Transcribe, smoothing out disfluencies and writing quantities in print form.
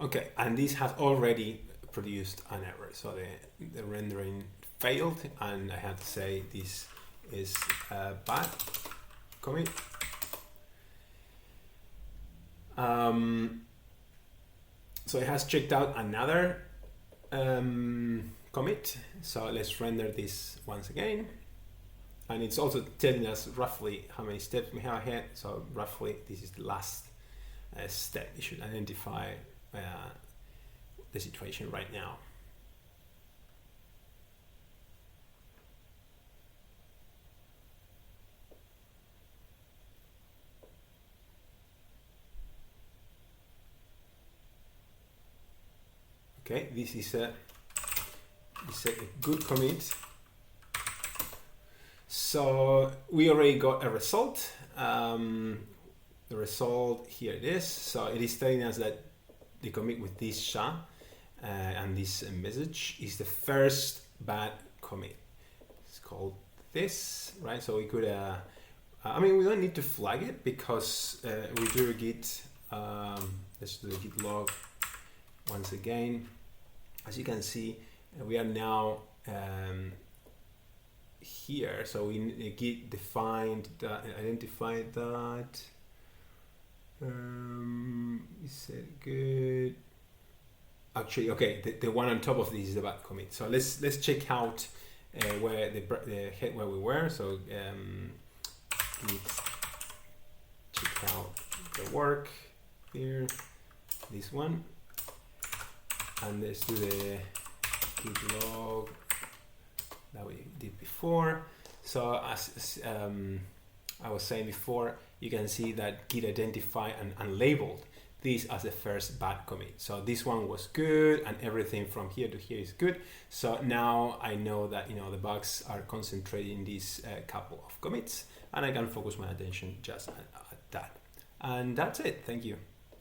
Okay, and this has already produced an error. So the rendering failed, and I had to say this is a bad commit. So it has checked out another commit. So let's render this once again. And it's also telling us roughly how many steps we have ahead. So roughly this is the last step. It should identify the situation right now. Okay, this is a good commit. So we already got a result. The result, here it is. So it is telling us that the commit with this SHA and this message is the first bad commit. It's called this, right? So we could, I mean, we don't need to flag it because we do git, let's do the git log once again. As you can see, we are now here. So we git defined that, identified that. Is it good? Actually, okay, the one on top of this is the bad commit. So let's check out where the head where we were. So git check out the work here, this one, and let's do the git log that we did before. So as I was saying before, you can see that git identified and unlabeled this as the first bad commit. So this one was good, and everything from here to here is good. So now I know that the bugs are concentrated in these couple of commits, and I can focus my attention just at that. And that's it. Thank you.